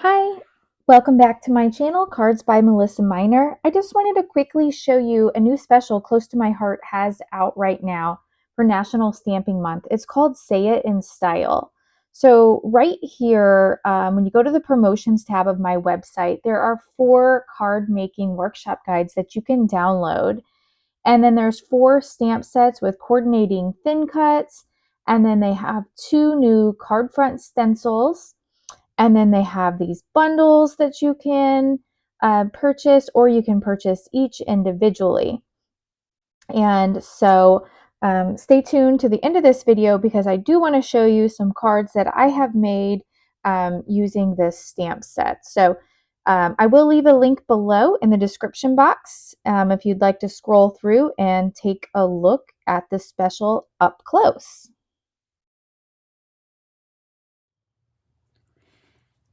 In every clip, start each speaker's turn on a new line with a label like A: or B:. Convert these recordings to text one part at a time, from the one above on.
A: Hi, welcome back to my channel, Cards by Melissa Minor. I just wanted to quickly show you a new special close to my heart has out right now for National Stamping Month. It's called Say It in Style. So right here, when you go to the promotions tab of my website, there are 4 card making workshop guides that you can download. And then there's 4 stamp sets with coordinating thin cuts. And then they have 2 new card front stencils. And then they have these bundles that you can purchase, or you can purchase each individually. And so stay tuned to the end of this video because I do want to show you some cards that I have made using this stamp set. So I will leave a link below in the description box if you'd like to scroll through and take a look at this special up close.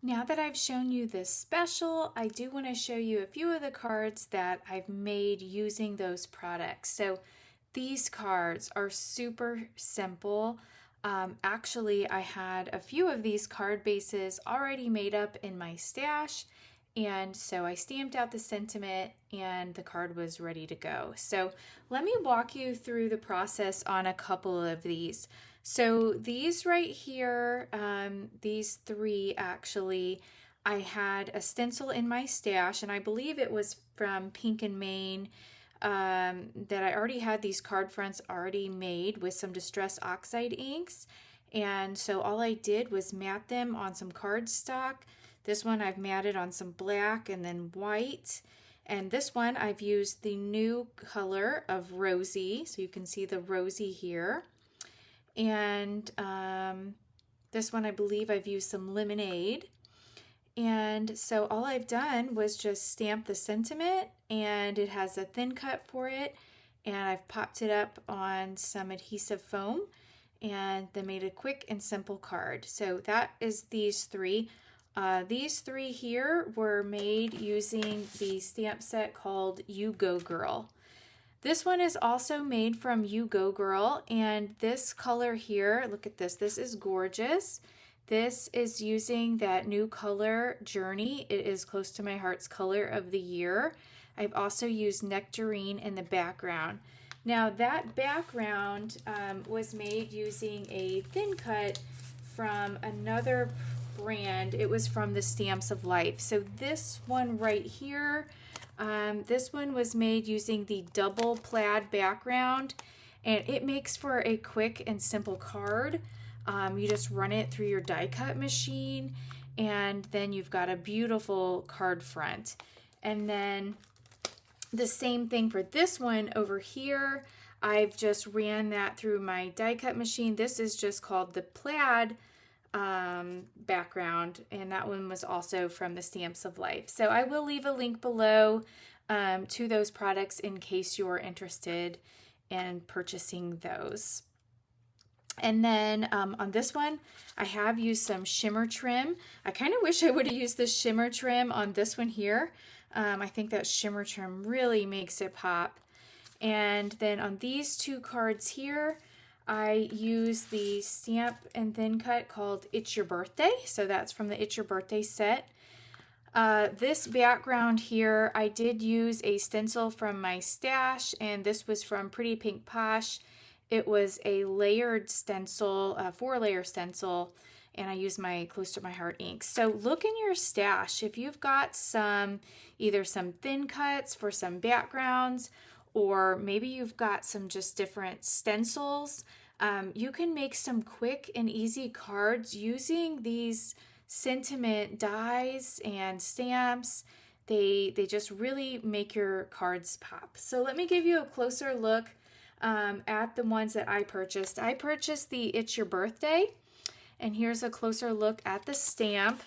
B: Now that I've shown you this special, I do want to show you a few of the cards that I've made using those products. So these cards are super simple. Actually, I had a few of these card bases already made up in my stash, and so I stamped out the sentiment and the card was ready to go. So let me walk you through the process on a couple of these. So these right here, these 3 actually, I had a stencil in my stash, and I believe it was from Pink and Maine, that I already had these card fronts already made with some Distress Oxide inks. And so all I did was mat them on some cardstock. This one I've matted on some black and then white. And this one I've used the new color of Rosy. So you can see the Rosy here. And this one I believe I've used some Lemonade. And so all I've done was just stamp the sentiment, and it has a thin cut for it, and I've popped it up on some adhesive foam and then made a quick and simple card. So that is these 3. These 3 here were made using the stamp set called You Go Girl. This one is also made from You Go Girl, and this color here, look at this, this is gorgeous. This is using that new color Journey. It is close to my heart's color of the year. I've also used Nectarine in the background. Now that background was made using a thin cut from another brand. It was from the Stamps of Life. So this one right here, this one was made using the double plaid background, and it makes for a quick and simple card. You just run it through your die cut machine, and then you've got a beautiful card front. And then the same thing for this one over here. I've just ran that through my die cut machine. This is just called the plaid background, and that one was also from the Stamps of Life. So I will leave a link below to those products in case you're interested in purchasing those. And then on this one, I have used some shimmer trim. I kind of wish I would have used this shimmer trim on this one here. I think that shimmer trim really makes it pop. And then on these 2 cards here, I use the stamp and thin cut called It's Your Birthday. So that's from the It's Your Birthday set. This background here, I did use a stencil from my stash, and this was from Pretty Pink Posh. It was a layered stencil, a 4-layer stencil, and I used my Close to My Heart inks. So look in your stash. If you've got either some thin cuts for some backgrounds, or maybe you've got some just different stencils, you can make some quick and easy cards using these sentiment dies and stamps. They just really make your cards pop. So let me give you a closer look at the ones that I purchased. I purchased the It's Your Birthday, and here's a closer look at the stamp.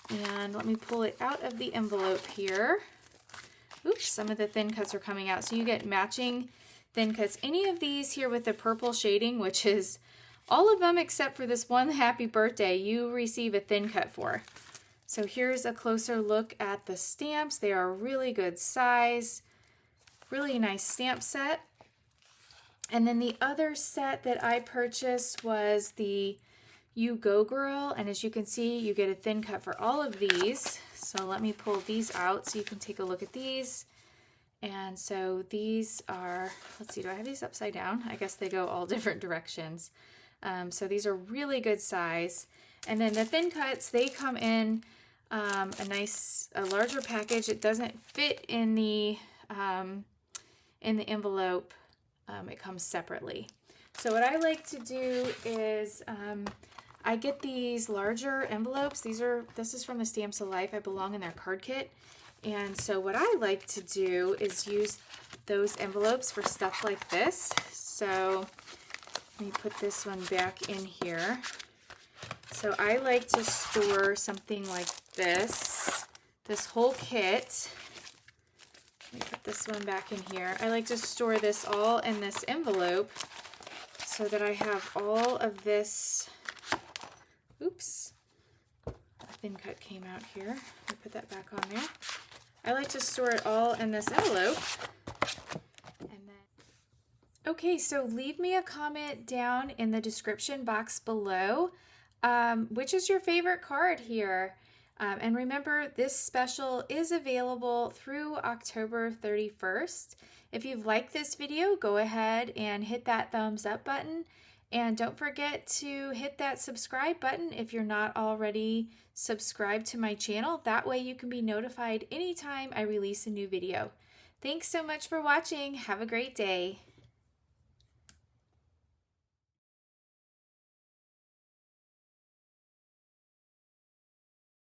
B: And let me pull it out of the envelope here. Oops, some of the thin cuts are coming out. So you get matching thin cuts. Any of these here with the purple shading, which is all of them except for this one Happy Birthday, you receive a thin cut for. So here's a closer look at the stamps. They are really good size, really nice stamp set. And then the other set that I purchased was the You go girl, and as you can see, you get a thin cut for all of these. So let me pull these out so you can take a look at these. And so these are, let's see, do I have these upside down? I guess they go all different directions. So these are really good size. And then the thin cuts, they come in a larger package. It doesn't fit in the envelope. It comes separately. So what I like to do is I get these larger envelopes. This is from the Stamps of Life. I belong in their card kit. And so what I like to do is use those envelopes for stuff like this. So let me put this one back in here. So I like to store something like this whole kit. Let me put this one back in here. I like to store this all in this envelope so that I have all of this. Oops, a thin cut came out here. Let me put that back on there. I like to store it all in this envelope. Okay, so leave me a comment down in the description box below. Which is your favorite card here? And remember, this special is available through October 31st. If you've liked this video, go ahead and hit that thumbs up button. And don't forget to hit that subscribe button if you're not already subscribed to my channel. That way you can be notified anytime I release a new video. Thanks so much for watching. Have a great day.